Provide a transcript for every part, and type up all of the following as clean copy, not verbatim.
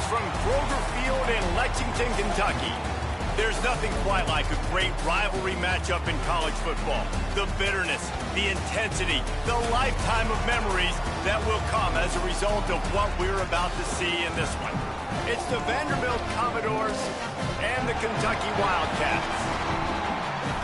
from Kroger Field in Lexington, Kentucky. There's nothing quite like a great rivalry matchup in college football. The bitterness, the intensity, the lifetime of memories that will come as a result of what we're about to see in this one. It's the Vanderbilt Commodores and the Kentucky Wildcats.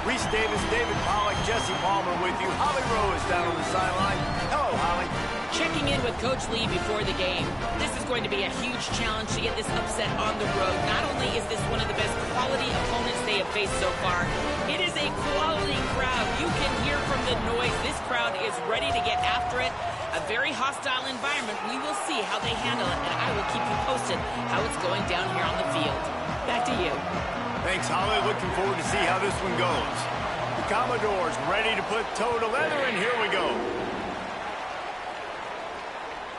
Reese Davis, David Pollack, Jesse Palmer with you. Holly Rowe is down on the sideline. Hello, Holly. Checking in with Coach Lee before the game. This is going to be a huge challenge to get this upset on the road. Not only is this one of the best quality opponents they have faced so far, it is a quality crowd. You can hear from the noise. This crowd is ready to get after it. A very hostile environment. We will see how they handle it, and I will keep you posted how it's going down here on the field. Back to you. Thanks, Holly. Looking forward to see how this one goes. The Commodores ready to put toe to leather, and here we go.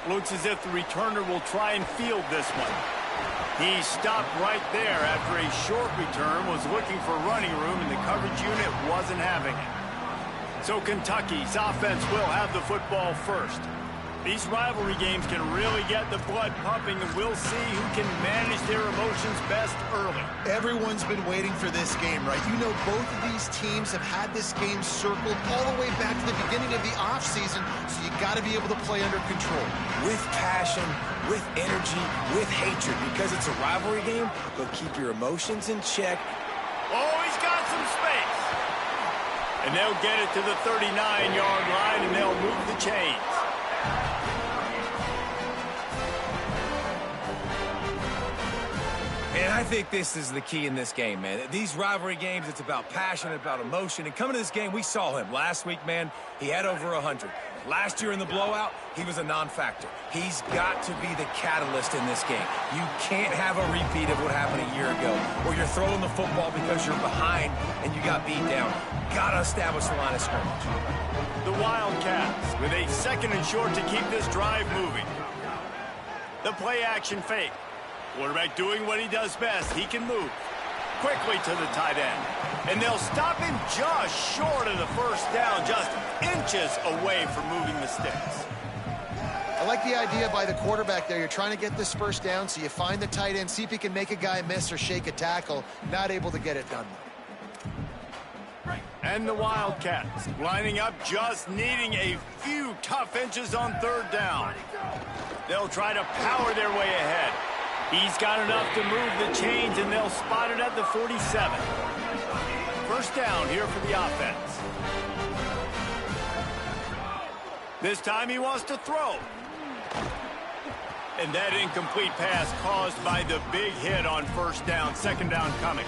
Looks as if the returner will try and field this one. He stopped right there after a short return, was looking for running room, and the coverage unit wasn't having it. So Kentucky's offense will have the football first. These rivalry games can really get the blood pumping, and we'll see who can manage their emotions best early. Everyone's been waiting for this game, right? You know, both of these teams have had this game circled all the way back to the beginning of the offseason, so you got to be able to play under control. With passion, with energy, with hatred, because it's a rivalry game, but keep your emotions in check. Oh, he's got some space. And they'll get it to the 39-yard line, and they'll move the chains. And I think this is the key in this game, man. These rivalry games, it's about passion, about emotion. And coming to this game, we saw him last week, man. He had over 100. Last year in the blowout, he was a non-factor. He's got to be the catalyst in this game. You can't have a repeat of what happened a year ago, where you're throwing the football because you're behind and you got beat down. Got to establish the line of scrimmage. The Wildcats with a second and short to keep this drive moving. The play-action fake. Quarterback doing what he does best. He can move quickly to the tight end. And they'll stop him just short of the first down, just inches away from moving the sticks. I like the idea by the quarterback there. You're trying to get this first down, so you find the tight end, see if he can make a guy miss or shake a tackle. Not able to get it done. And the Wildcats lining up, just needing a few tough inches on third down. They'll try to power their way ahead. He's got enough to move the chains, and they'll spot it at the 47. First down here for the offense. This time he wants to throw. And that incomplete pass caused by the big hit on first down. Second down coming.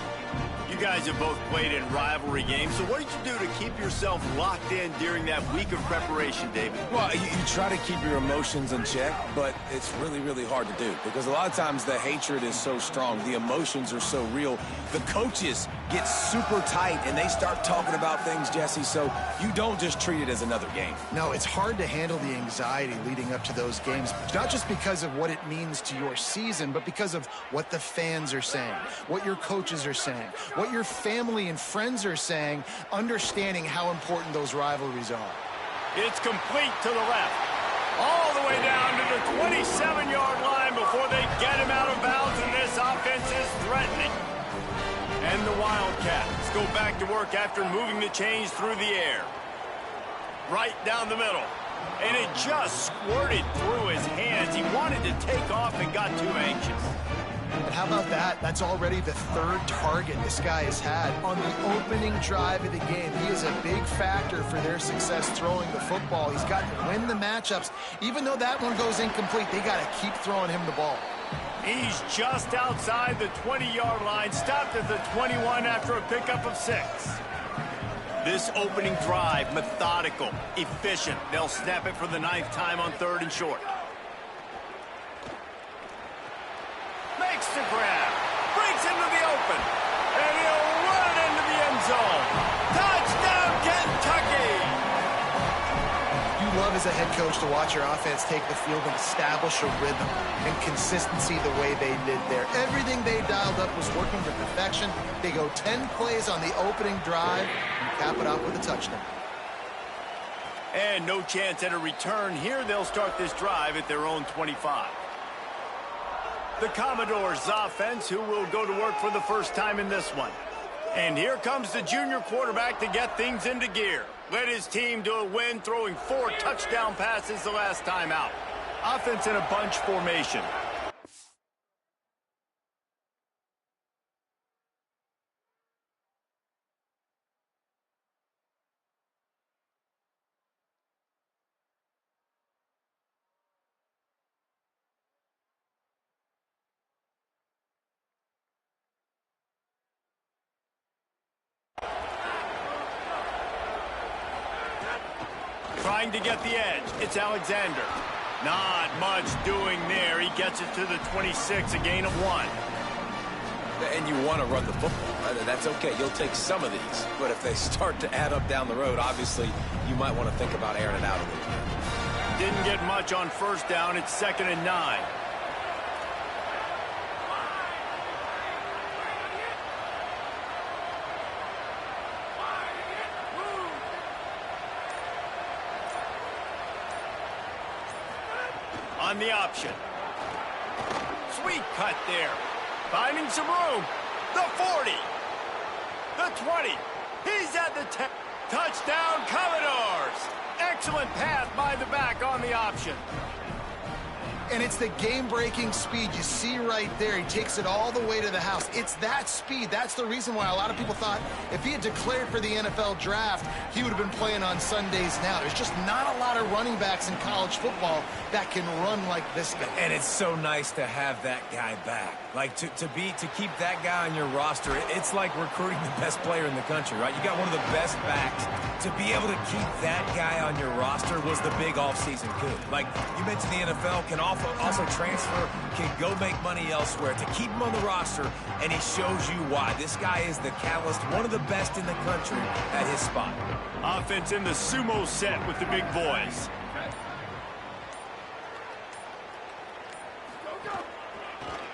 You guys have both played in rivalry games, so what did you do to keep yourself locked in during that week of preparation, David? Well, you try to keep your emotions in check, but it's really, really hard to do because a lot of times the hatred is so strong. The emotions are so real. The coaches get super tight, and they start talking about things, Jesse, so you don't just treat it as another game. No, it's hard to handle the anxiety leading up to those games, not just because of what it means to your season, but because of what the fans are saying, what your coaches are saying, what your family and friends are saying, understanding how important those rivalries are. It's complete to the left. All the way down to the 27-yard line before they get him out of bounds, and this offense is threatening. And the Wildcats go back to work after moving the chains through the air. Right down the middle. And it just squirted through his hands. He wanted to take off and got too anxious. And how about that? That's already the third target this guy has had on the opening drive of the game. He is a big factor for their success throwing the football. He's got to win the matchups. Even though that one goes incomplete, they got to keep throwing him the ball. He's just outside the 20-yard line, stopped at the 21 after a pickup of 6. This opening drive, methodical, efficient. They'll snap it for the 9th time on 3rd and short. Makes the grab, breaks into the open, and he'll run it into the end zone. Touchdown, Kentucky! You love as a head coach to watch your offense take the field and establish a rhythm and consistency the way they did there. Everything they dialed up was working to perfection. They go 10 plays on the opening drive and cap it off with a touchdown. And no chance at a return here. They'll start this drive at their own 25. The Commodores offense, who will go to work for the first time in this one. And here comes the junior quarterback to get things into gear. Led his team to a win, throwing 4 touchdown passes the last time out. Offense in a bunch formation. Trying to get the edge. It's Alexander. Not much doing there. He gets it to the 26, a gain of 1. And you want to run the football. That's okay. You'll take some of these. But if they start to add up down the road, obviously, you might want to think about airing it out a little bit. Didn't get much on first down. It's 2nd and 9. On the option. Sweet cut there. Finding some room. The 40. The 20. He's at the 10. Touchdown, Commodores. Excellent pass by the back on the option. And it's the game-breaking speed you see right there. He takes it all the way to the house. It's that speed. That's the reason why a lot of people thought if he had declared for the NFL draft, he would have been playing on Sundays now. There's just not a lot of running backs in college football that can run like this guy. And it's so nice to have that guy back. Like, to keep that guy on your roster, it's like recruiting the best player in the country, right? You got one of the best backs. To be able to keep that guy on your roster was the big offseason coup. Like, you mentioned the NFL can also transfer, can go make money elsewhere. To keep him on the roster, and he shows you why. This guy is the catalyst, one of the best in the country at his spot. Offense in the sumo set with the big boys.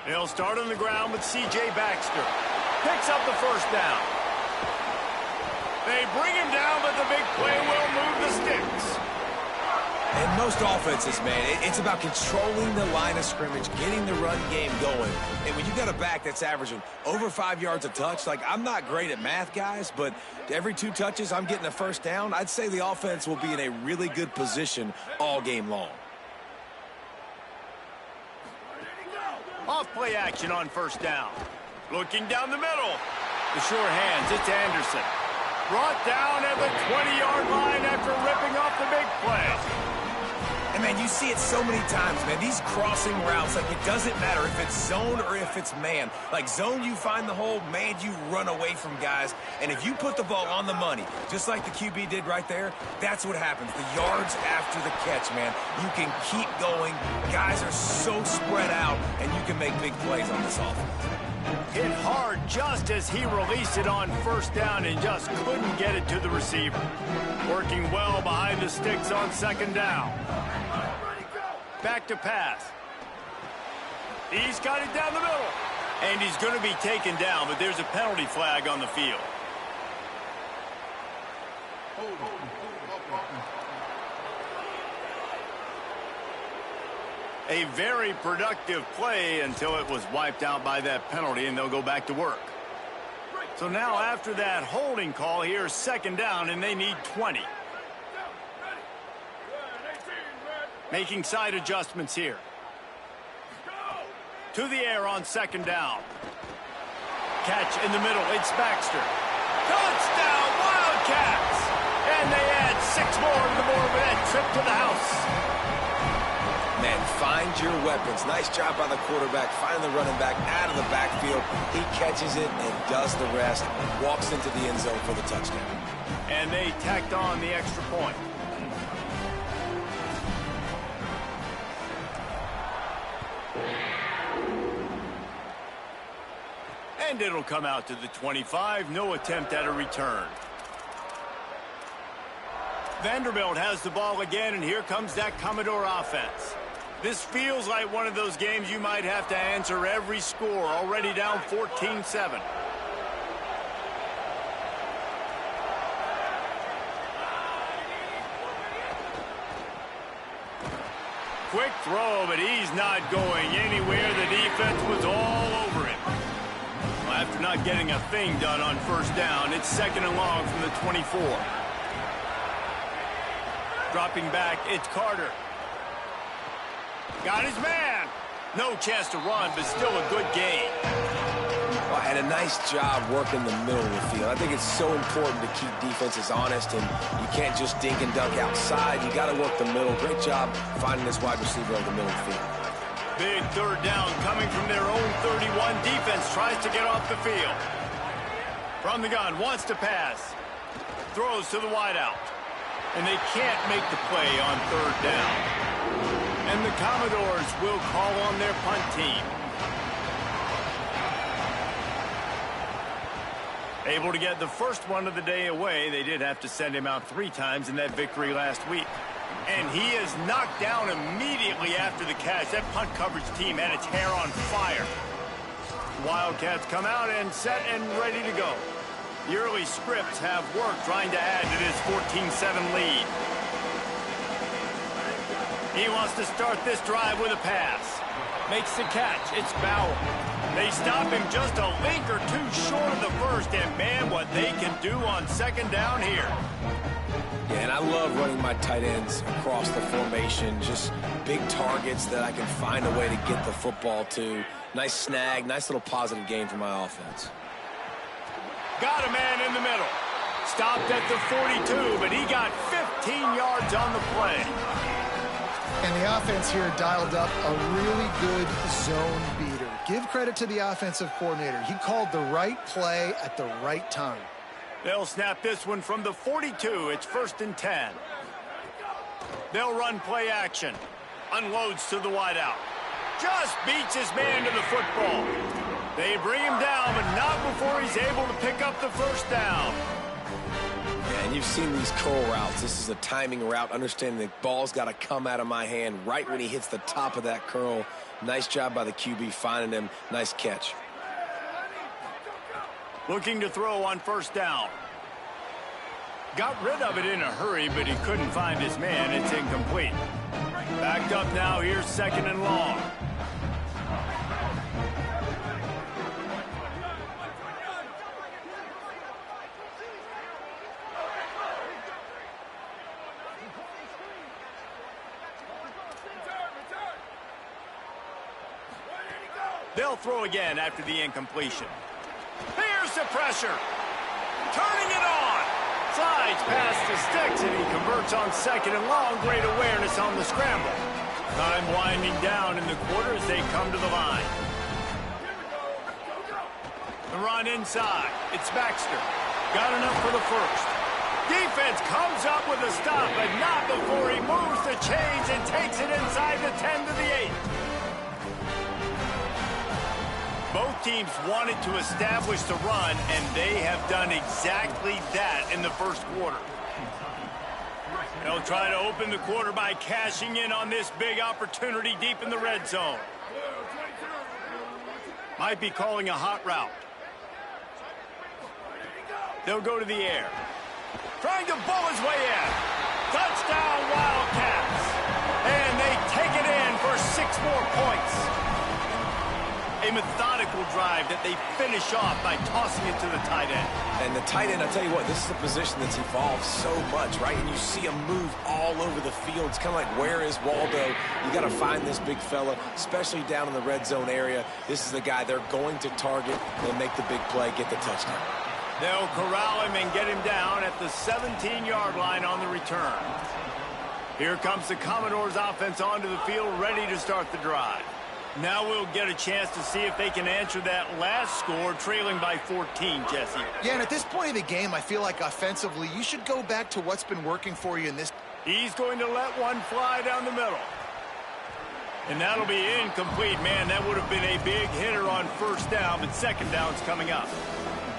They'll start on the ground with C.J. Baxter. Picks up the first down. They bring him down, but the big play will move the sticks. In most offenses, man, it's about controlling the line of scrimmage, getting the run game going. And when you got a back that's averaging over 5 yards a touch, like, I'm not great at math, guys, but every 2 touches, I'm getting a first down. I'd say the offense will be in a really good position all game long. Off play action on first down. Looking down the middle. The sure hands, it's Anderson. Brought down at the 20-yard line after ripping off the big play. And, man, you see it so many times, man. These crossing routes, like, it doesn't matter if it's zone or if it's man. Like, zone, you find the hole. Man, you run away from guys. And if you put the ball on the money, just like the QB did right there, that's what happens. The yards after the catch, man, you can keep going. Guys are so spread out, and you can make big plays on this offense. Hit hard just as he released it on first down and just couldn't get it to the receiver. Working well behind the sticks on second down. Back to pass. He's got it down the middle. And he's going to be taken down, but there's a penalty flag on the field. A very productive play until it was wiped out by that penalty, and they'll go back to work. So now after that holding call, here's second down, and they need 20. Making side adjustments here. To the air on second down. Catch in the middle, it's Baxter. Touchdown, Wildcats! And they add 6 more to the board with that trip to the house. Man, find your weapons. Nice job by the quarterback, finding the running back out of the backfield. He catches it and does the rest, walks into the end zone for the touchdown. And they tacked on the extra point. And it'll come out to the 25. No attempt at a return. Vanderbilt has the ball again, and here comes that Commodore offense. This feels like one of those games you might have to answer every score, already down 14-7. Quick throw, but he's not going anywhere. The defense was all over him. Well, after not getting a thing done on first down, it's 2nd and long from the 24. Dropping back, it's Carter. Got his man. No chance to run, but still a good game. Well, and a nice job working the middle of the field. I think it's so important to keep defenses honest, and you can't just dink and dunk outside. You got to work the middle. Great job finding this wide receiver over the middle of the field. Big 3rd down coming from their own 31. Defense tries to get off the field. From the gun, wants to pass. Throws to the wideout. And they can't make the play on 3rd down. And the Commodores will call on their punt team. Able to get the first one of the day away. They did have to send him out 3 times in that victory last week. And he is knocked down immediately after the catch. That punt coverage team had its hair on fire. Wildcats come out and set and ready to go. The early scripts have worked trying to add to this 14-7 lead. He wants to start this drive with a pass. Makes the catch. It's Bauer. They stop him just a link or 2 short of the first, and man, what they can do on 2nd down here. Yeah, and I love running my tight ends across the formation. Just big targets that I can find a way to get the football to. Nice snag, nice little positive game for my offense. Got a man in the middle. Stopped at the 42, but he got 15 yards on the play. And the offense here dialed up a really good zone beater. Give credit to the offensive coordinator. He called the right play at the right time. They'll snap this one from the 42. It's 1st and 10. They'll run play action. Unloads to the wideout. Just beats his man to the football. They bring him down, but not before he's able to pick up the first down. Yeah, and you've seen these curl routes. This is a timing route. Understanding the ball's got to come out of my hand right when he hits the top of that curl. Nice job by the QB finding him. Nice catch. Looking to throw on 1st down. Got rid of it in a hurry, but he couldn't find his man. It's incomplete. Backed up now. Here's 2nd and long. They'll throw again after the incompletion. Here's the pressure. Turning it on. Slides past the sticks, and he converts on 2nd and long. Great awareness on the scramble. Time winding down in the quarter as they come to the line. The run inside. It's Baxter. Got enough for the first. Defense comes up with a stop, but not before he moves the chains and takes it inside the 10 to the 8. Both teams wanted to establish the run, and they have done exactly that in the first quarter. They'll try to open the quarter by cashing in on this big opportunity deep in the red zone. Might be calling a hot route. They'll go to the air. Trying to bull his way in. Touchdown, Wildcats. And they take it in for 6 more points. A methodical drive that they finish off by tossing it to the tight end. And the tight end, I tell you what, this is a position that's evolved so much, right? And you see him move all over the field. It's kind of like, where is Waldo? You got to find this big fella, especially down in the red zone area. This is the guy they're going to target. They'll make the big play, get the touchdown. They'll corral him and get him down at the 17-yard line on the return. Here comes the Commodores offense onto the field, ready to start the drive. Now we'll get a chance to see if they can answer that last score, trailing by 14, Jesse. Yeah, and at this point of the game, I feel like offensively, you should go back to what's been working for you in this. He's going to let one fly down the middle. And that'll be incomplete. Man, that would have been a big hitter on 1st down, but 2nd down's coming up.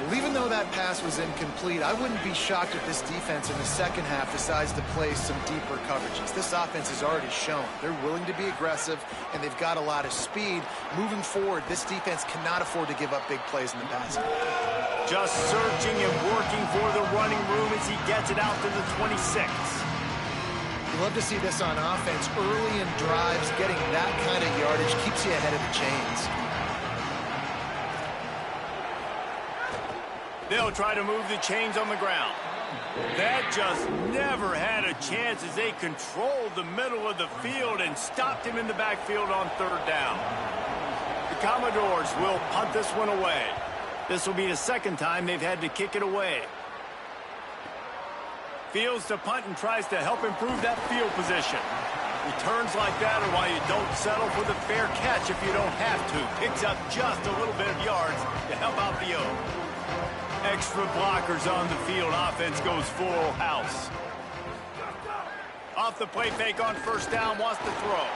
Well, even though that pass was incomplete, I wouldn't be shocked if this defense in the second half decides to play some deeper coverages. This offense has already shown they're willing to be aggressive, and they've got a lot of speed. Moving forward, this defense cannot afford to give up big plays in the passing. Just searching and working for the running room as he gets it out to the 26. love to see this on offense. Early in drives, getting that kind of yardage keeps you ahead of the chains. They'll try to move the chains on the ground. That just never had a chance as they controlled the middle of the field and stopped him in the backfield on third down. The Commodores will punt this one away. This will be the second time they've had to kick it away. Fields to punt and tries to help improve that field position. Returns like that are why you don't settle for the fair catch if you don't have to. Picks up just a little bit of yards to help out the O. Extra blockers on the field. Offense goes full house. Off the play fake on first down. Wants to throw.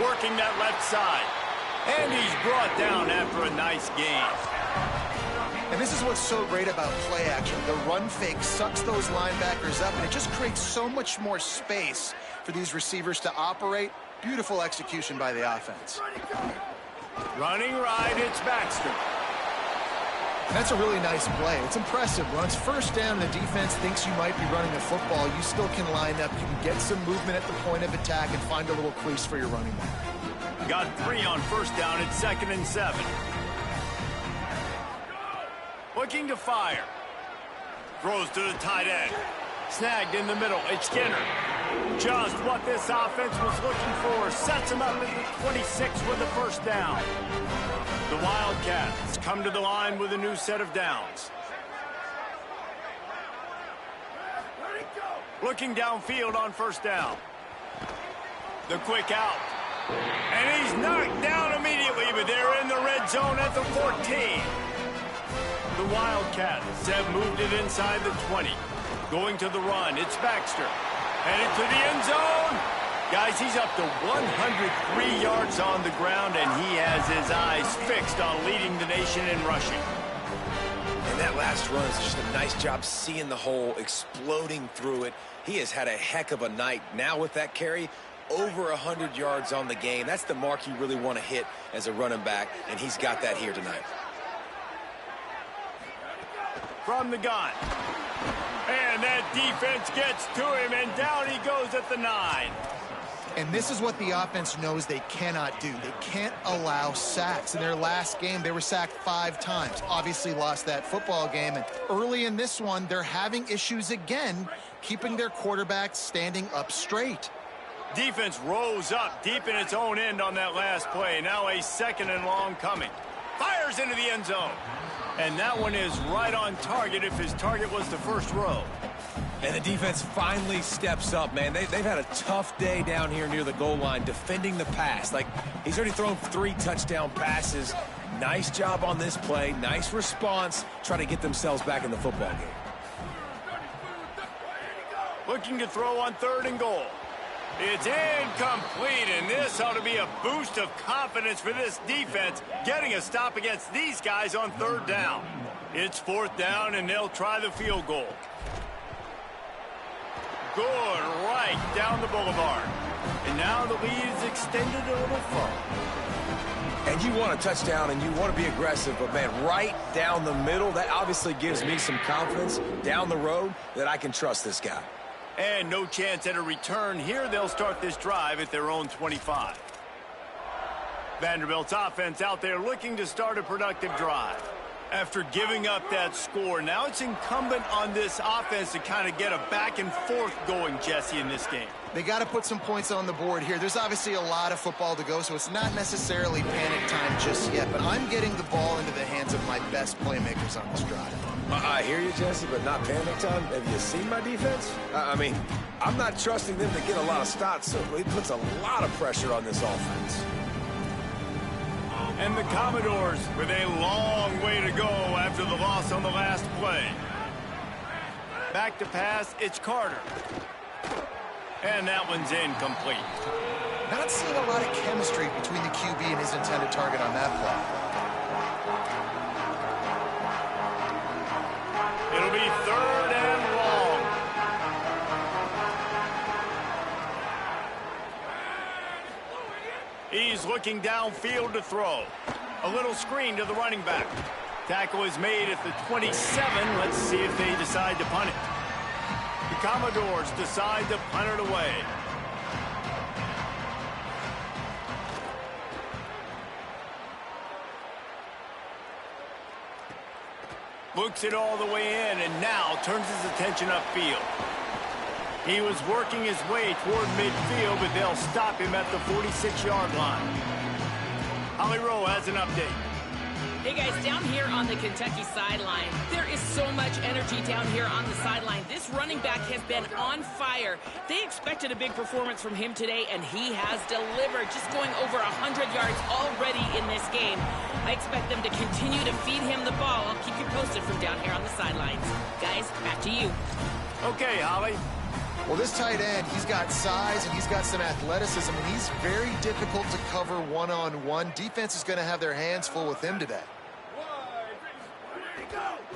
Working that left side. And he's brought down after a nice gain. And this is what's so great about play action. The run fake sucks those linebackers up, and it just creates so much more space for these receivers to operate. Beautiful execution by the offense. Running right, it's Baxter. That's a really nice play. It's impressive. When it's first down, the defense thinks you might be running a football. You still can line up. You can get some movement at the point of attack and find a little crease for your running back. Got 3 on first down. It's 2nd and 7. Looking to fire. Throws to the tight end. Snagged in the middle. It's Skinner. Just what this offense was looking for. Sets him up at the 26 with the first down. The Wildcats come to the line with a new set of downs. Looking downfield on first down. The quick out. And he's knocked down immediately, but they're in the red zone at the 14. The Wildcats have moved it inside the 20. Going to the run, it's Baxter. Headed to the end zone. Guys, he's up to 103 yards on the ground, and he has his eyes fixed on leading the nation in rushing. And that last run is just a nice job seeing the hole, exploding through it. He has had a heck of a night. Now with that carry, over 100 yards on the game. That's the mark you really want to hit as a running back, and he's got that here tonight. From the gun. And that defense gets to him, and down he goes at the 9. And this is what the offense knows they cannot do. They can't allow sacks. In their last game, they were sacked 5 times. Obviously lost that football game. And early in this one, they're having issues again, keeping their quarterback standing up straight. Defense rose up deep in its own end on that last play. Now a 2nd and long coming. Fires into the end zone. And that one is right on target if his target was the first row. And the defense finally steps up, man. They've had a tough day down here near the goal line defending the pass. Like, he's already thrown 3 touchdown passes. Nice job on this play. Nice response. Trying to get themselves back in the football game. Looking to throw on 3rd and goal. It's incomplete, and this ought to be a boost of confidence for this defense, getting a stop against these guys on 3rd down. It's 4th down, and they'll try the field goal. Good right down the boulevard. And now the lead is extended a little further. And you want a touchdown and you want to be aggressive, but man, right down the middle, that obviously gives me some confidence down the road that I can trust this guy. And no chance at a return here. They'll start this drive at their own 25. Vanderbilt's offense out there looking to start a productive drive. After giving up that score, now it's incumbent on this offense to kind of get a back and forth going, Jesse, in this game. They got to put some points on the board here. There's obviously a lot of football to go, so it's not necessarily panic time just yet, but I'm getting the ball into the hands of my best playmakers on this drive. I hear you, Jesse, but not panic time. Have you seen my defense? I mean, I'm not trusting them to get a lot of stops, so it puts a lot of pressure on this offense. And the Commodores with a long way to go after the loss on the last play. Back to pass, it's Carter. And that one's incomplete. Not seeing a lot of chemistry between the QB and his intended target on that play. It'll be 3rd and long. He's looking downfield to throw. A little screen to the running back. Tackle is made at the 27. Let's see if they decide to punt it. The Commodores decide to punt it away. Looks it all the way in and now turns his attention upfield. He was working his way toward midfield, but they'll stop him at the 46-yard line. Holly Rowe has an update. Hey guys, down here on the Kentucky sideline, there is so much energy down here on the sideline. This running back has been on fire. They expected a big performance from him today, and he has delivered, just going over 100 yards already in this game. I expect them to continue to feed him the ball. I'll keep you posted from down here on the sidelines. Guys, back to you. Okay, Holly. Well, this tight end, he's got size and he's got some athleticism, and he's very difficult to cover one-on-one. Defense is going to have their hands full with him today.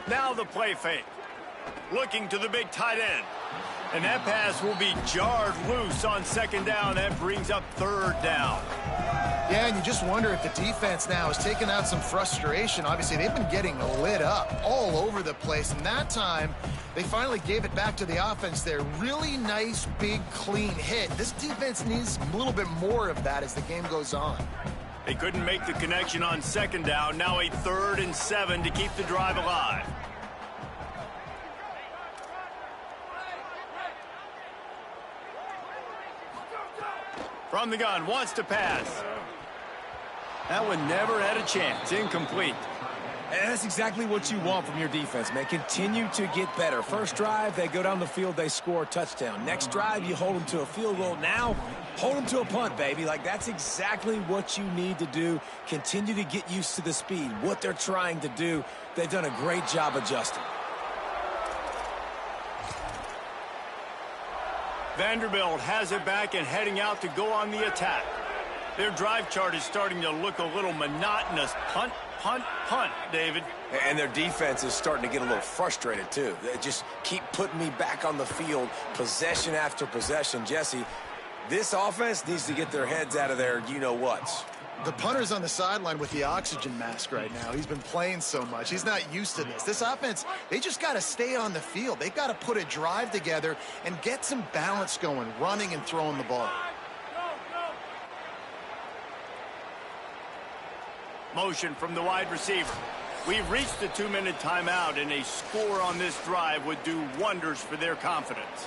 Now the play fake. Looking to the big tight end. And that pass will be jarred loose on second down. That brings up third down. Yeah, and you just wonder if the defense now is taking out some frustration. Obviously, they've been getting lit up all over the place. And that time, they finally gave it back to the offense there. Really nice, big, clean hit. This defense needs a little bit more of that as the game goes on. They couldn't make the connection on second down. Now a 3rd and 7 to keep the drive alive. From the gun, wants to pass. That one never had a chance. Incomplete. And that's exactly what you want from your defense, man. Continue to get better. First drive, they go down the field, they score a touchdown. Next drive, you hold them to a field goal. Now, hold them to a punt, baby. Like, that's exactly what you need to do. Continue to get used to the speed, what they're trying to do. They've done a great job adjusting. Vanderbilt has it back and heading out to go on the attack. Their drive chart is starting to look a little monotonous. Punt, punt, punt, David. And their defense is starting to get a little frustrated, too. They just keep putting me back on the field, possession after possession. Jesse, this offense needs to get their heads out of their you-know-whats. The punter's on the sideline with the oxygen mask right now. He's been playing so much. He's not used to this. This offense, they just got to stay on the field. They've got to put a drive together and get some balance going, running and throwing the ball. Motion from the wide receiver. We've reached the 2-minute timeout, and a score on this drive would do wonders for their confidence.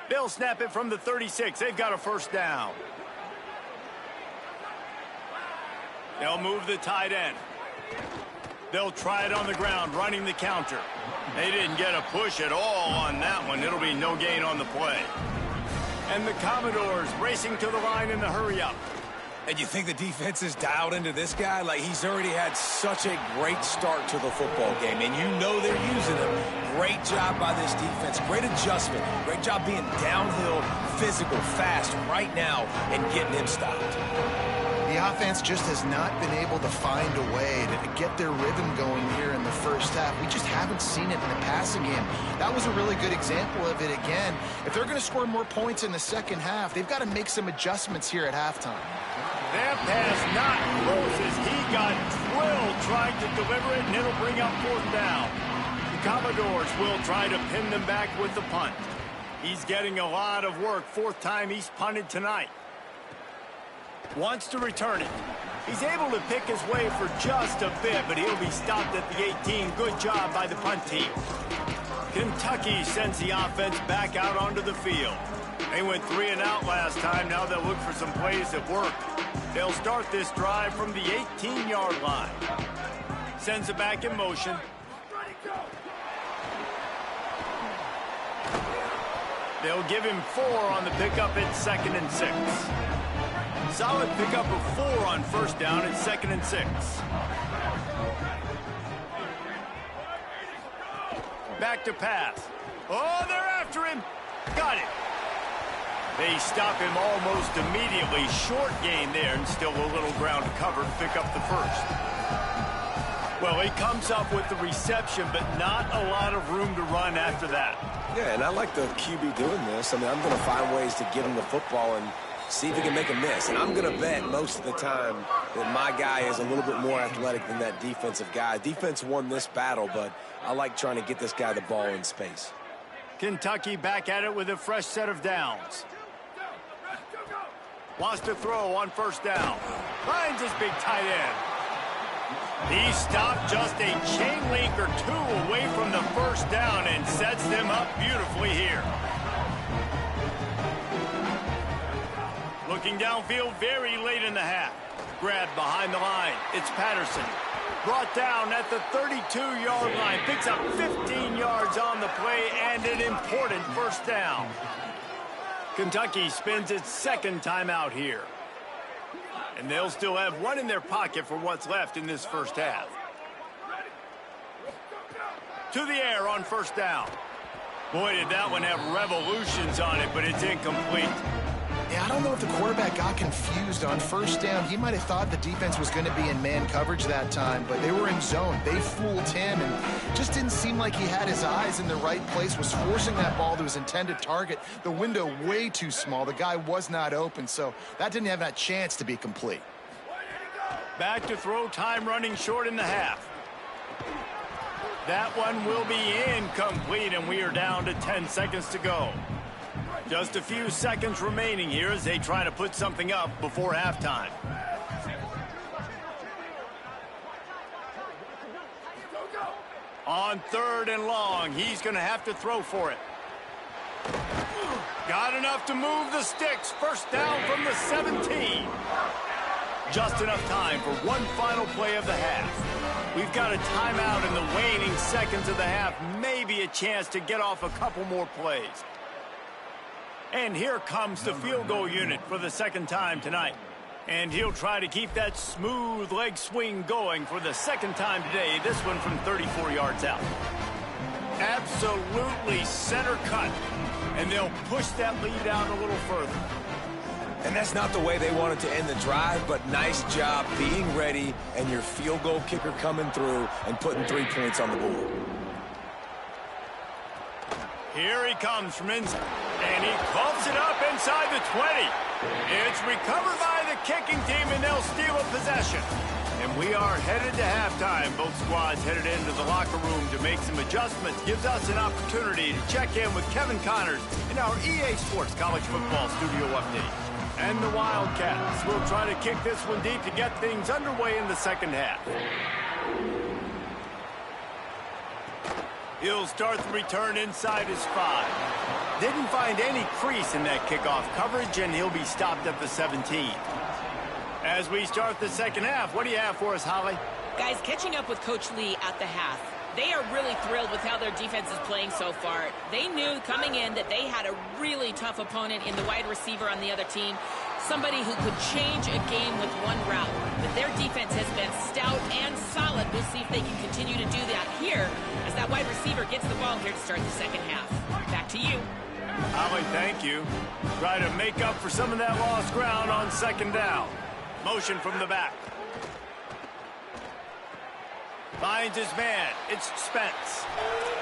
They'll snap it from the 36. They've got a first down. They'll move the tight end. They'll try it on the ground, running the counter. They didn't get a push at all on that one. It'll be no gain on the play. And the Commodores racing to the line in the hurry-up. And you think the defense is dialed into this guy? Like, he's already had such a great start to the football game, and you know they're using him. Great job by this defense. Great adjustment. Great job being downhill, physical, fast right now, and getting him stopped. The offense just has not been able to find a way to get their rhythm going here in the first half. We just haven't seen it in the passing game. That was a really good example of it again. If they're going to score more points in the second half, they've got to make some adjustments here at halftime. That pass not close as he got drilled trying to deliver it, and it'll bring up fourth down. The Commodores will try to pin them back with the punt. He's getting a lot of work. 4th time he's punted tonight. Wants to return it. He's able to pick his way for just a bit, but he'll be stopped at the 18. Good job by the punt team. Kentucky sends the offense back out onto the field. They went 3 and out last time. Now they'll look for some plays that work. They'll start this drive from the 18-yard line. Sends it back in motion. They'll give him 4 on the pickup at 2nd and 6. Solid pickup of 4 on first down at 2nd and 6. Back to pass. Oh, they're after him. Got it. They stop him almost immediately. Short gain there, and still a little ground to cover to pick up the first. Well, he comes up with the reception, but not a lot of room to run after that. Yeah, and I like the QB doing this. I mean, I'm going to find ways to get him the football and see if he can make a miss. And I'm going to bet most of the time that my guy is a little bit more athletic than that defensive guy. Defense won this battle, but I like trying to get this guy the ball in space. Kentucky back at it with a fresh set of downs. Wants to throw on first down. Finds his big tight end. He stopped just a chain link or two away from the first down and sets them up beautifully here. Looking downfield very late in the half. Grabbed behind the line. It's Patterson. Brought down at the 32-yard line. Picks up 15 yards on the play and an important first down. Kentucky spends its second timeout here. And they'll still have one in their pocket for what's left in this first half. To the air on first down. Boy, did that one have revolutions on it, but it's incomplete. Yeah, I don't know if the quarterback got confused on first down. He might have thought the defense was going to be in man coverage that time, but they were in zone. They fooled him and just didn't seem like he had his eyes in the right place, was forcing that ball to his intended target. The window way too small. The guy was not open, so that didn't have that chance to be complete. Back to throw, time running short in the half. That one will be incomplete, and we are down to 10 seconds to go. Just a few seconds remaining here as they try to put something up before halftime. On third and long, he's going to have to throw for it. Got enough to move the sticks. First down from the 17. Just enough time for one final play of the half. We've got a timeout in the waning seconds of the half. Maybe a chance to get off a couple more plays. And here comes the field goal unit for the second time tonight. And he'll try to keep that smooth leg swing going for the second time today. This one from 34 yards out. Absolutely center cut. And they'll push that lead out a little further. And that's not the way they wanted to end the drive, but nice job being ready and your field goal kicker coming through and putting 3 points on the board. Here he comes from inside, and he coughs it up inside the 20. It's recovered by the kicking team, and they'll steal a possession. And we are headed to halftime. Both squads headed into the locker room to make some adjustments. Gives us an opportunity to check in with Kevin Connors in our EA Sports College Football Studio Update. And the Wildcats will try to kick this one deep to get things underway in the second half. He'll start the return inside his 5. Didn't find any crease in that kickoff coverage, and he'll be stopped at the 17. As we start the second half, what do you have for us, Holly? Guys, catching up with Coach Lee at the half. They are really thrilled with how their defense is playing so far. They knew coming in that they had a really tough opponent in the wide receiver on the other team. Somebody who could change a game with one route. But their defense has been stout and solid. We'll see if they can continue to do that here as that wide receiver gets the ball here to start the second half. Back to you. Holly, thank you. Try to make up for some of that lost ground on second down. Motion from the back. Finds his man. It's Spence.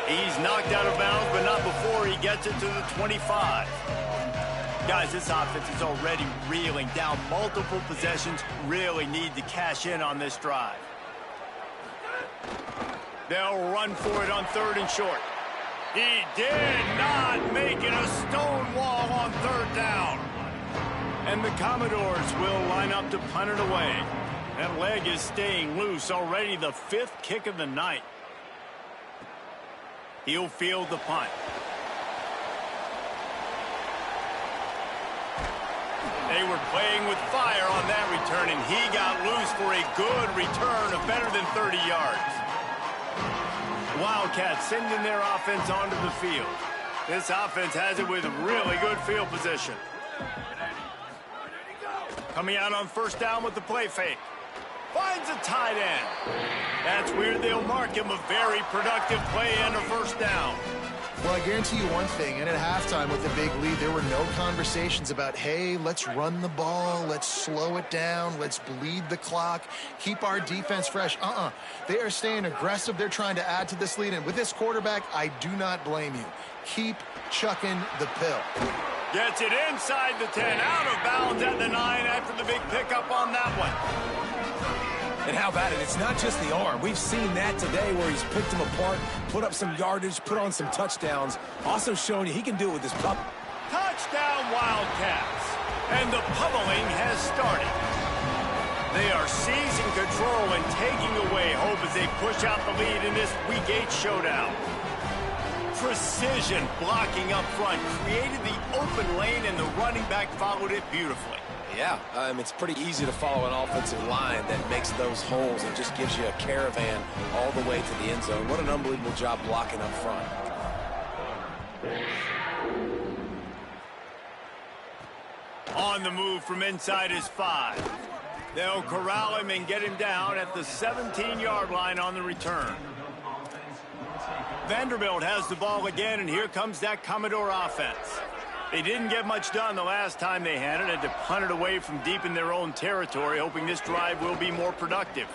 He's knocked out of bounds, but not before he gets it to the 25. Guys, this offense is already reeling down multiple possessions. Really need to cash in on this drive. They'll run for it on third and short. He did not make it a stone wall on third down. And the Commodores will line up to punt it away. That leg is staying loose. Already the 5th kick of the night. He'll field the punt. They were playing with fire on that return, and he got loose for a good return of better than 30 yards. Wildcats sending their offense onto the field. This offense has it with really good field position. Coming out on first down with the play fake. Finds a tight end. That's weird. They'll mark him a very productive play and a first down. Well, I guarantee you one thing, and at halftime with the big lead, there were no conversations about, hey, let's run the ball, let's slow it down, let's bleed the clock, keep our defense fresh. They are staying aggressive. They're trying to add to this lead, and with this quarterback, I do not blame you. Keep chucking the pill. Gets it inside the 10, out of bounds at the 9 after the big pickup on that one. And how about it? It's not just the arm. We've seen that today where he's picked them apart, put up some yardage, put on some touchdowns. Also showing you he can do it with his pup. Touchdown Wildcats. And the pummeling has started. They are seizing control and taking away hope as they push out the lead in this Week 8 showdown. Precision blocking up front created the open lane, and the running back followed it beautifully. Yeah, it's pretty easy to follow an offensive line that makes those holes and just gives you a caravan all the way to the end zone. What an unbelievable job blocking up front. On the move from inside his 5. They'll corral him and get him down at the 17-yard line on the return. Vanderbilt has the ball again, and here comes that Commodore offense. They didn't get much done the last time they had it. Had to punt it away from deep in their own territory, hoping this drive will be more productive.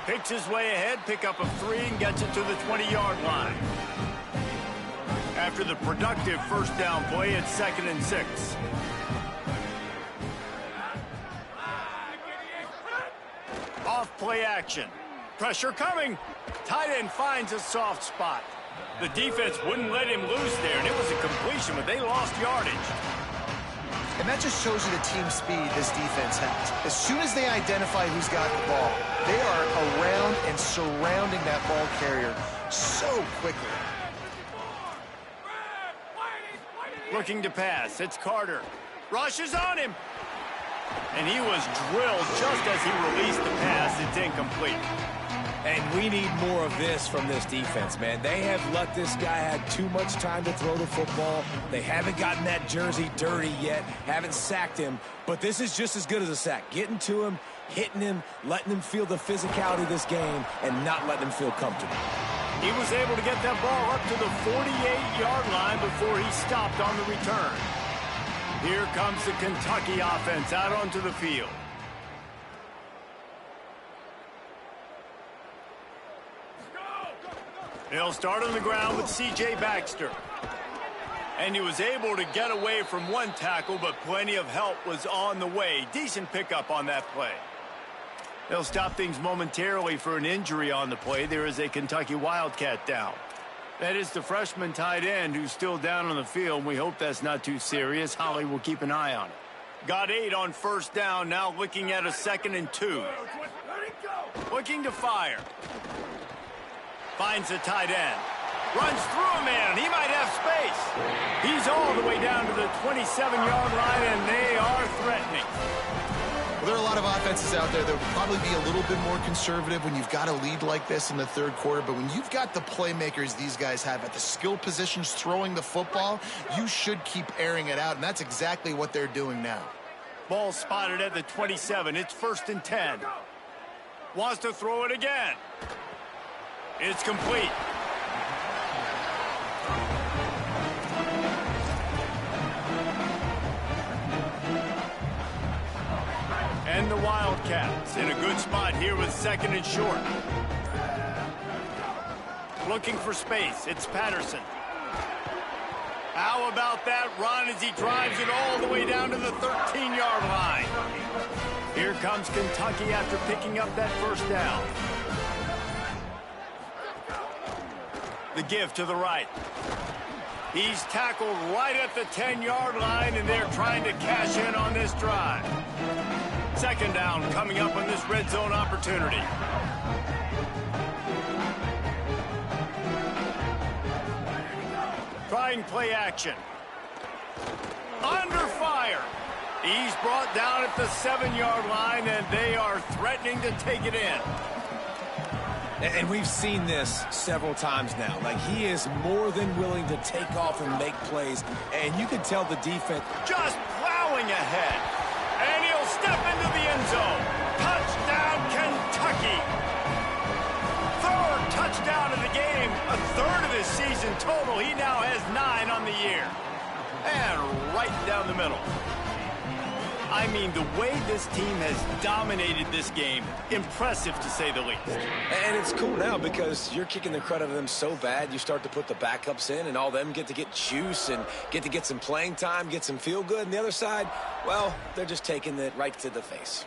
Picks his way ahead, pick up a 3, and gets it to the 20-yard line. After the productive first down play, it's 2nd and 6. Off play action. Pressure coming. Tight end finds a soft spot. The defense wouldn't let him loose there, and it was a completion, but they lost yardage. And that just shows you the team speed this defense has. As soon as they identify who's got the ball, they are around and surrounding that ball carrier so quickly. Looking to pass. It's Carter. Rushes on him. And he was drilled just as he released the pass. It's incomplete. And we need more of this from this defense, man. They have let this guy have too much time to throw the football. They haven't gotten that jersey dirty yet, haven't sacked him. But this is just as good as a sack. Getting to him, hitting him, letting him feel the physicality of this game, and not letting him feel comfortable. He was able to get that ball up to the 48-yard line before he stopped on the return. Here comes the Kentucky offense out onto the field. He'll start on the ground with C.J. Baxter. And he was able to get away from one tackle, but plenty of help was on the way. Decent pickup on that play. They'll stop things momentarily for an injury on the play. There is a Kentucky Wildcat down. That is the freshman tight end who's still down on the field. We hope that's not too serious. Holly will keep an eye on it. Got 8 on first down, now looking at a 2nd and 2. Looking to fire. Finds the tight end. Runs through a man. He might have space. He's all the way down to the 27-yard line, and they are threatening. Well, there are a lot of offenses out there that would probably be a little bit more conservative when you've got a lead like this in the third quarter. But when you've got the playmakers these guys have at the skill positions throwing the football, you should keep airing it out, and that's exactly what they're doing now. Ball spotted at the 27. It's 1st and 10. Wants to throw it again. It's complete. And the Wildcats in a good spot here with 2nd and short. Looking for space. It's Patterson. How about that run as he drives it all the way down to the 13-yard line? Here comes Kentucky after picking up that first down. The give to the right. He's tackled right at the 10-yard line, and they're trying to cash in on this drive. 2nd down coming up on this red zone opportunity. Trying play action. Under fire. He's brought down at the 7-yard line, and they are threatening to take it in. And we've seen this several times now. Like, he is more than willing to take off and make plays. And you can tell the defense just plowing ahead. And he'll step into the end zone. Touchdown, Kentucky. 3rd touchdown of the game. A 3rd of his season total. He now has 9 on the year. And right down the middle. I mean, the way this team has dominated this game, impressive to say the least. And it's cool now because you're kicking the crud out of them so bad, you start to put the backups in, and all them get to get juice and get to get some playing time, get some feel good. And the other side, well, they're just taking it right to the face.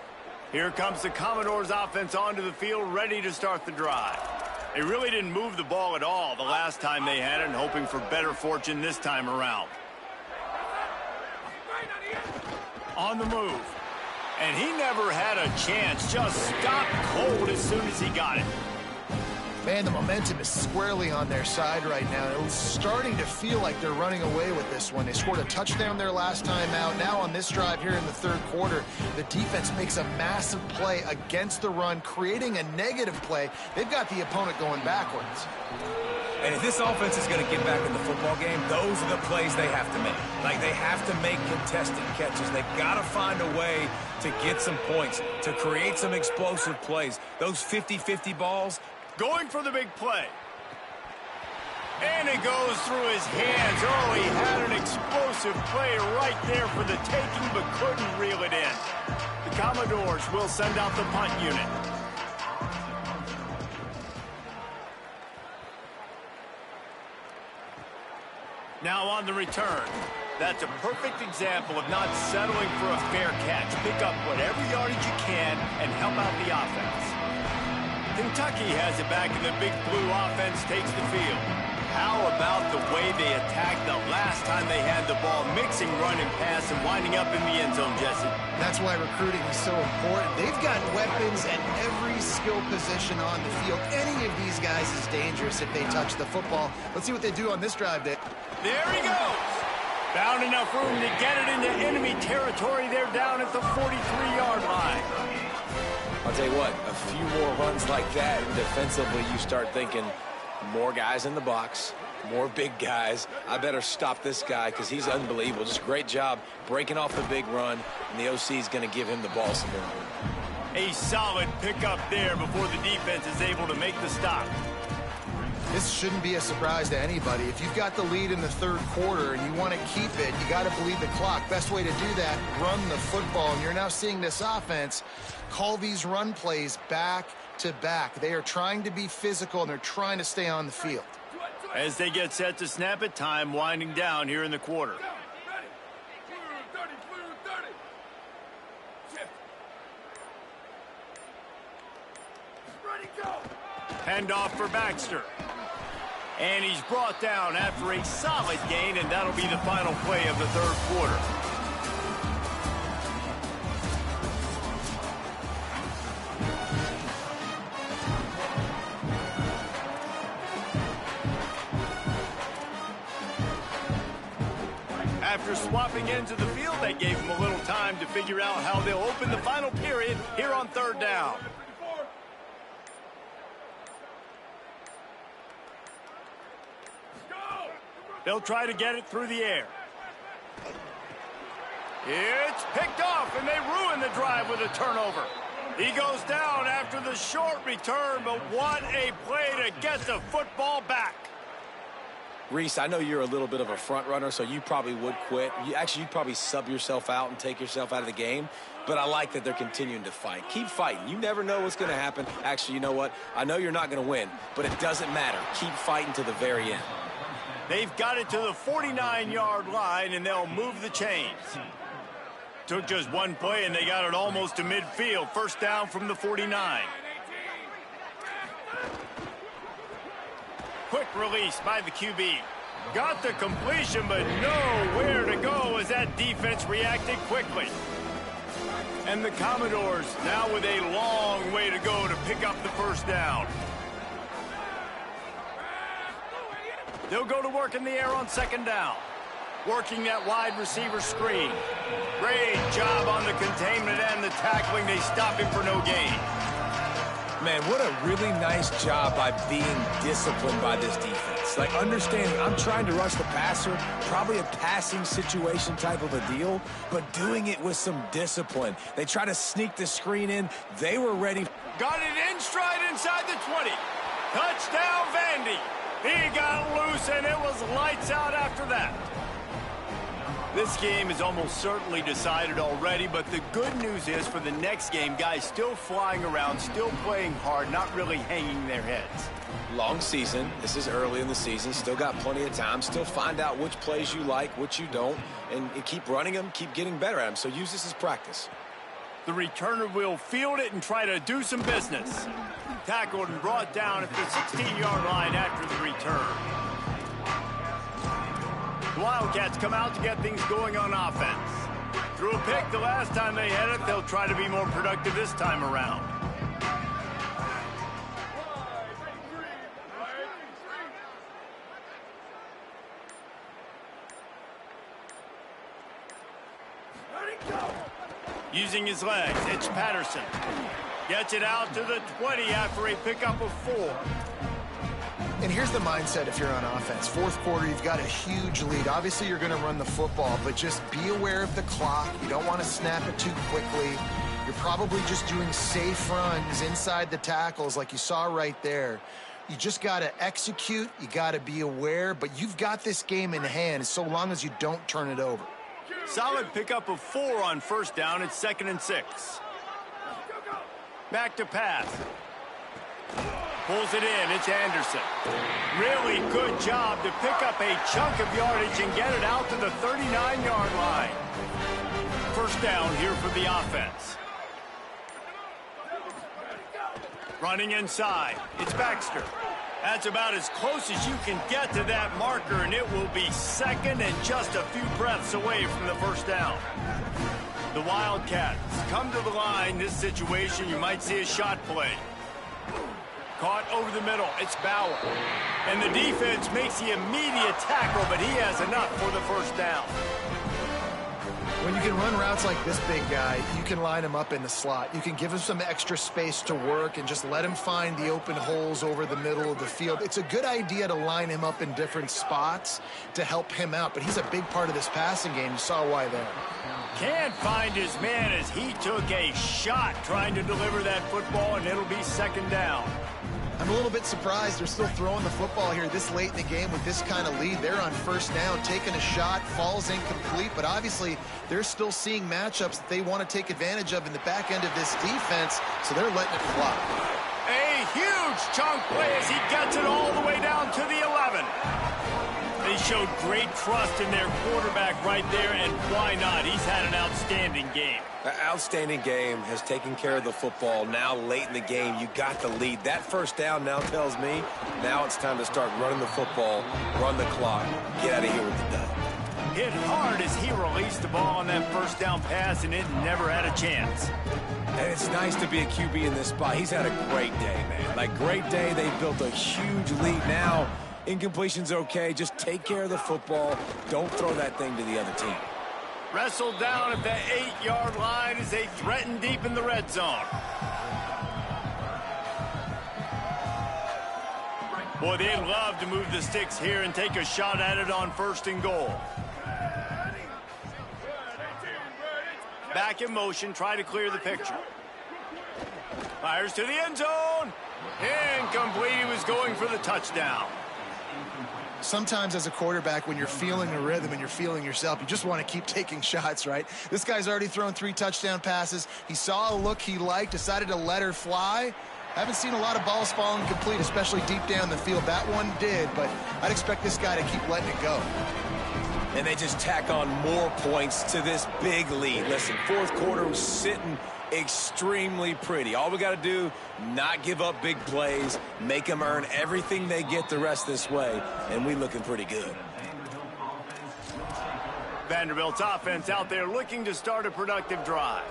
Here comes the Commodores offense onto the field, ready to start the drive. They really didn't move the ball at all the last time they had it, and hoping for better fortune this time around. On the move. And he never had a chance. Just stopped cold as soon as he got it. Man, the momentum is squarely on their side right now. It's starting to feel like they're running away with this one. They scored a touchdown their last time out. Now on this drive here in the third quarter, the defense makes a massive play against the run, creating a negative play. They've got the opponent going backwards. And if this offense is going to get back in the football game, those are the plays they have to make. Like, they have to make contested catches. They've got to find a way to get some points, to create some explosive plays. Those 50-50 balls. Going for the big play. And it goes through his hands. Oh, he had an explosive play right there for the taking, but couldn't reel it in. The Commodores will send out the punt unit. Now on the return. That's a perfect example of not settling for a fair catch. Pick up whatever yardage you can and help out the offense. Kentucky has it back, and the Big Blue offense takes the field. How about the way they attacked the last time they had the ball, mixing run and pass and winding up in the end zone, Jesse? That's why recruiting is so important. They've got weapons at every skill position on the field. Any of these guys is dangerous if they touch the football. Let's see what they do on this drive, Dick. There he goes. Found enough room to get it into enemy territory. They're down at the 43-yard line. I'll tell you what, a few more runs like that, and defensively you start thinking more guys in the box, more big guys. I better stop this guy because he's unbelievable. Just great job breaking off the big run, and the OC is going to give him the ball some more. A solid pickup there before the defense is able to make the stop. This shouldn't be a surprise to anybody. If you've got the lead in the third quarter and you want to keep it, you got to bleed the clock. Best way to do that, run the football. And you're now seeing this offense call these run plays back to back. They are trying to be physical, and they're trying to stay on the field. As they get set to snap it, time winding down here in the quarter. Handoff for Baxter. And he's brought down after a solid gain, and that'll be the final play of the third quarter. After swapping into the field, they gave him a little time to figure out how they'll open the final period here on third down. They'll try to get it through the air. It's picked off, and they ruin the drive with a turnover. He goes down after the short return, but what a play to get the football back. Reese, I know you're a little bit of a front runner, so you probably would quit. You'd probably sub yourself out and take yourself out of the game. But I like that they're continuing to fight. Keep fighting. You never know what's going to happen. Actually, you know what? I know you're not going to win, but it doesn't matter. Keep fighting to the very end. They've got it to the 49-yard line, and they'll move the chains. Took just one play, and they got it almost to midfield. First down from the 49. Quick release by the QB. Got the completion, but nowhere to go as that defense reacted quickly. And the Commodores now with a long way to go to pick up the first down. They'll go to work in the air on second down. Working that wide receiver screen. Great job on the containment and the tackling. They stop him for no gain. Man, what a really nice job by being disciplined by this defense. Like, understanding I'm trying to rush the passer, probably a passing situation type of a deal, but doing it with some discipline. They try to sneak the screen in. They were ready. Got it in stride inside the 20. Touchdown, Vandy. He got loose, and it was lights out after that. This game is almost certainly decided already, but the good news is for the next game, guys still flying around, still playing hard, not really hanging their heads. Long season. This is early in the season. Still got plenty of time. Still find out which plays you like, which you don't, and keep running them, keep getting better at them. So use this as practice. The returner will field it and try to do some business. Tackled and brought down at the 16-yard line after the return. The Wildcats come out to get things going on offense. Threw a pick the last time they had it. They'll try to be more productive this time around. Using his legs, it's Patterson. Gets it out to the 20 after a pickup of 4. And here's the mindset if you're on offense. Fourth quarter, you've got a huge lead. Obviously, you're going to run the football, but just be aware of the clock. You don't want to snap it too quickly. You're probably just doing safe runs inside the tackles like you saw right there. You just got to execute. You got to be aware, but you've got this game in hand so long as you don't turn it over. Solid pickup of 4 on first down. It's 2nd and 6. Back to pass. Pulls it in. It's Anderson. Really good job to pick up a chunk of yardage and get it out to the 39-yard line. First down here for the offense. Running inside. It's Baxter. That's about as close as you can get to that marker, and it will be 2nd and just a few breaths away from the first down. The Wildcats come to the line. This situation, you might see a shot play. Caught over the middle. It's Bauer. And the defense makes the immediate tackle, but he has enough for the first down. When you can run routes like this big guy, you can line him up in the slot. You can give him some extra space to work and just let him find the open holes over the middle of the field. It's a good idea to line him up in different spots to help him out, but he's a big part of this passing game. You saw why there. Can't find his man as he took a shot trying to deliver that football, and it'll be 2nd down. I'm a little bit surprised they're still throwing the football here this late in the game with this kind of lead. They're on first down, taking a shot, falls incomplete, but obviously they're still seeing matchups that they want to take advantage of in the back end of this defense, so they're letting it fly. A huge chunk play as he gets it all the way down to the 11. They showed great trust in their quarterback right there, and why not? He's had an outstanding game. An outstanding game, has taken care of the football. Now late in the game, you got the lead. That first down now tells me now it's time to start running the football, run the clock, get out of here with the dub. Hit hard as he released the ball on that first down pass, and it never had a chance. And it's nice to be a QB in this spot. He's had a great day, man. Like, great day. They built a huge lead. Now, incompletion's okay. Just take care of the football. Don't throw that thing to the other team. Wrestled down at the 8-yard line as they threaten deep in the red zone. Boy, they'd love to move the sticks here and take a shot at it on 1st and goal. Back in motion, try to clear the picture. Fires to the end zone. Incomplete. He was going for the touchdown. Sometimes as a quarterback, when you're feeling the rhythm and you're feeling yourself, you just want to keep taking shots, right? This guy's already thrown 3 touchdown passes. He saw a look he liked, decided to let her fly. Haven't seen a lot of balls falling complete, especially deep down the field. That one did, but I'd expect this guy to keep letting it go. And they just tack on more points to this big lead. Listen, fourth quarter was sitting extremely pretty. All we got to do, not give up big plays, make them earn everything they get the rest this way, and we looking pretty good. Vanderbilt's offense out there looking to start a productive drive.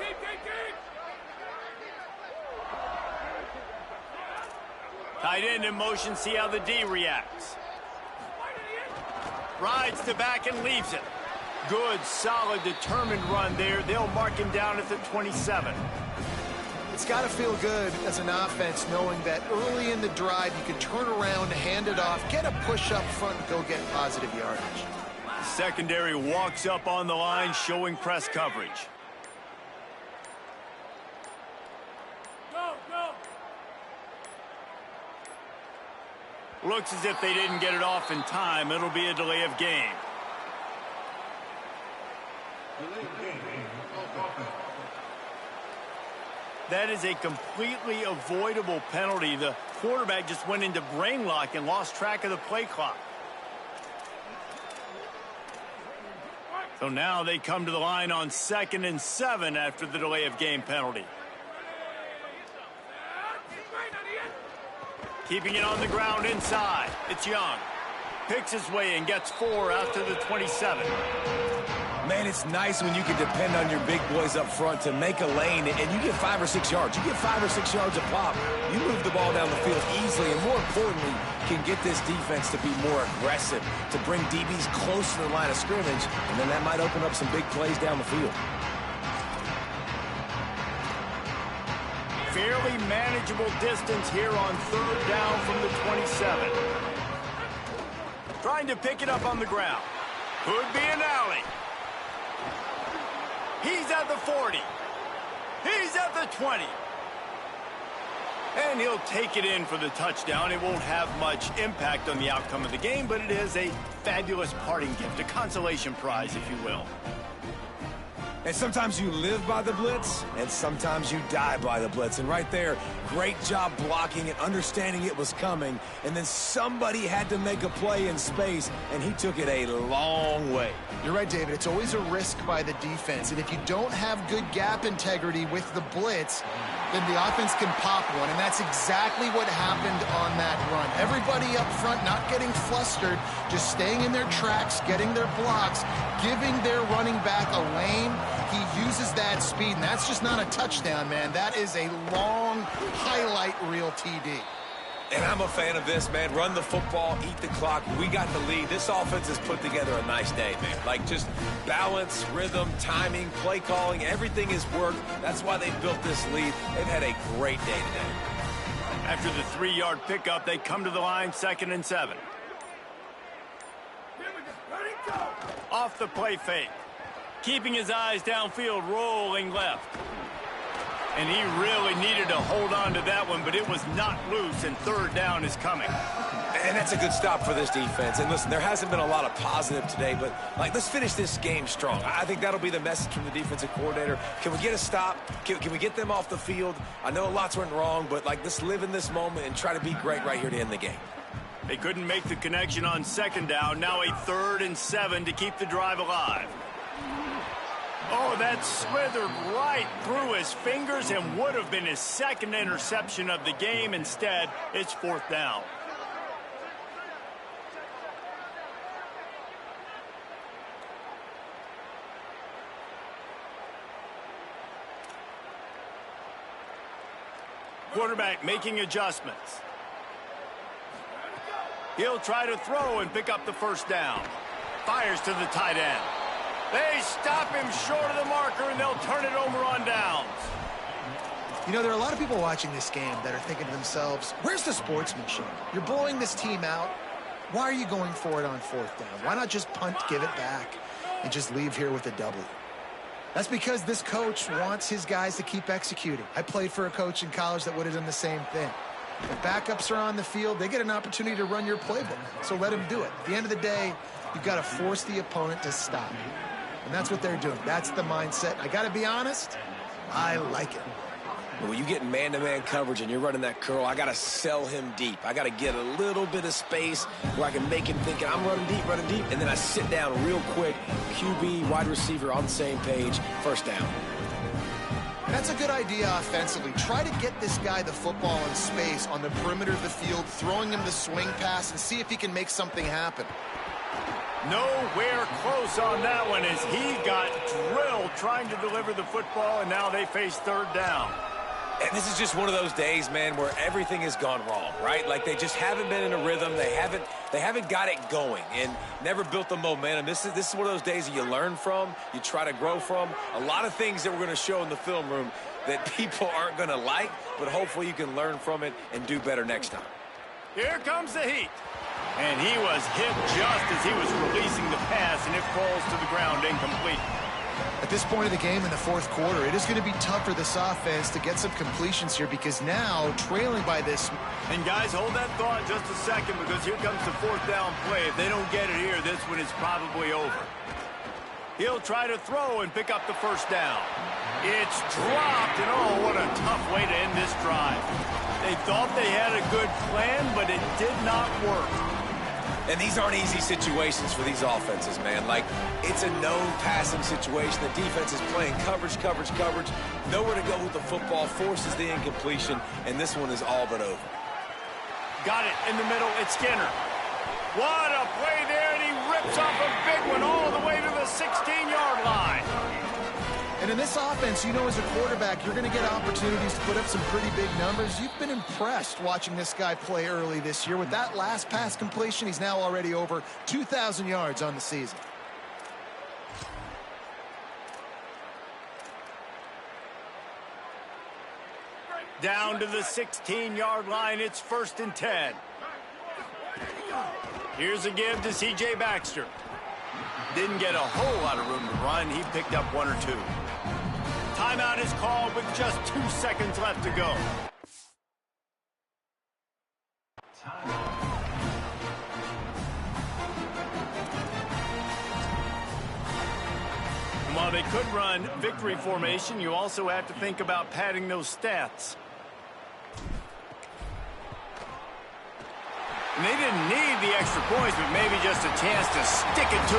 Tight end in motion, see how the D reacts. Rides to back and leaves it. Good, solid, determined run there. They'll mark him down at the 27. It's got to feel good as an offense knowing that early in the drive you can turn around, hand it off, get a push up front, and go get positive yardage. Secondary walks up on the line, showing press coverage. Looks as if they didn't get it off in time. It'll be a delay of game. That is a completely avoidable penalty. The quarterback just went into brain lock and lost track of the play clock. So now they come to the line on 2nd and 7 after the delay of game penalty. Keeping it on the ground inside. It's Young. Picks his way and gets 4 out to the 27. Man, it's nice when you can depend on your big boys up front to make a lane, and you get 5 or 6 yards. You get 5 or 6 yards a pop. You move the ball down the field easily, and more importantly, can get this defense to be more aggressive, to bring DBs close to the line of scrimmage, and then that might open up some big plays down the field. Fairly manageable distance here on 3rd down from the 27. Trying to pick it up on the ground. Could be an alley. He's at the 40. He's at the 20. And he'll take it in for the touchdown. It won't have much impact on the outcome of the game, but it is a fabulous parting gift, a consolation prize, if you will. And sometimes you live by the blitz, and sometimes you die by the blitz. And right there, great job blocking it, understanding it was coming. And then somebody had to make a play in space, and he took it a long way. You're right, David. It's always a risk by the defense. And if you don't have good gap integrity with the blitz, then the offense can pop one. And that's exactly what happened on that run. Everybody up front not getting flustered, just staying in their tracks, getting their blocks, giving their running back a lane. He uses that speed, and that's just not a touchdown, man. That is a long highlight reel TD. And I'm a fan of this, man. Run the football, eat the clock. We got the lead. This offense has put together a nice day, man. Like, just balance, rhythm, timing, play calling, everything has worked. That's why they built this lead. They've had a great day today. After the 3-yard pickup, they come to the line 2nd and 7. Off the play fake. Keeping his eyes downfield, rolling left. And he really needed to hold on to that one, but it was not loose, and 3rd down is coming. And that's a good stop for this defense. And listen, there hasn't been a lot of positive today, but, like, let's finish this game strong. I think that'll be the message from the defensive coordinator. Can we get a stop? Can we get them off the field? I know lots went wrong, but, like, let's live in this moment and try to be great right here to end the game. They couldn't make the connection on 2nd down. Now a 3rd and 7 to keep the drive alive. Oh, that slithered right through his fingers and would have been his 2nd interception of the game. Instead, it's 4th down. Quarterback making adjustments. He'll try to throw and pick up the 1st down. Fires to the tight end. They stop him short of the marker, and they'll turn it over on downs. You know, there are a lot of people watching this game that are thinking to themselves, where's the sportsmanship? You're blowing this team out. Why are you going for it on 4th down? Why not just punt, give it back, and just leave here with a W? That's because this coach wants his guys to keep executing. I played for a coach in college that would have done the same thing. If backups are on the field, they get an opportunity to run your playbook, so let them do it. At the end of the day, you've got to force the opponent to stop. And that's what they're doing. That's the mindset. I got to be honest, I like it. When you get man-to-man coverage and you're running that curl, I got to sell him deep. I got to get a little bit of space where I can make him think I'm running deep, and then I sit down real quick. QB, wide receiver on the same page, 1st down. That's a good idea offensively. Try to get this guy the football in space on the perimeter of the field, throwing him the swing pass, and see if he can make something happen. Nowhere close on that one as he got drilled trying to deliver the football, and now they face 3rd down. And this is just one of those days, man, where everything has gone wrong, right? Like, they just haven't been in a rhythm. They haven't got it going and never built the momentum. This is one of those days that you learn from, you try to grow from. A lot of things that we're going to show in the film room that people aren't going to like, but hopefully you can learn from it and do better next time. Here comes the heat. And he was hit just as he was releasing the pass, and it falls to the ground incomplete. A At this point of the game in the fourth quarter, it is going to be tough for this offense to get some completions here because now trailing by this. And guys, hold that thought just a second because here comes the fourth down play. If they don't get it here, this one is probably over. He'll try to throw and pick up the first down. It's dropped, and oh, what a tough way to end this drive. They thought they had a good plan, but it did not work. And these aren't easy situations for these offenses, man. Like, it's a no passing situation. The defense is playing coverage. Nowhere to go with the football, forces the incompletion, and this one is all but over. Got it in the middle. It's Skinner. What a play there, and he rips off a big one all the way to the 16-yard line. And in this offense, you know, as a quarterback, you're going to get opportunities to put up some pretty big numbers. You've been impressed watching this guy play early this year. With that last pass completion, he's now already over 2,000 yards on the season. Down to the 16-yard line, it's 1st and 10. Here's a give to C.J. Baxter. Didn't get a whole lot of room to run. He picked up 1 or 2. Timeout is called with just 2 seconds left to go. And while they could run victory formation, you also have to think about padding those stats. And they didn't need the extra points, but maybe just a chance to stick it to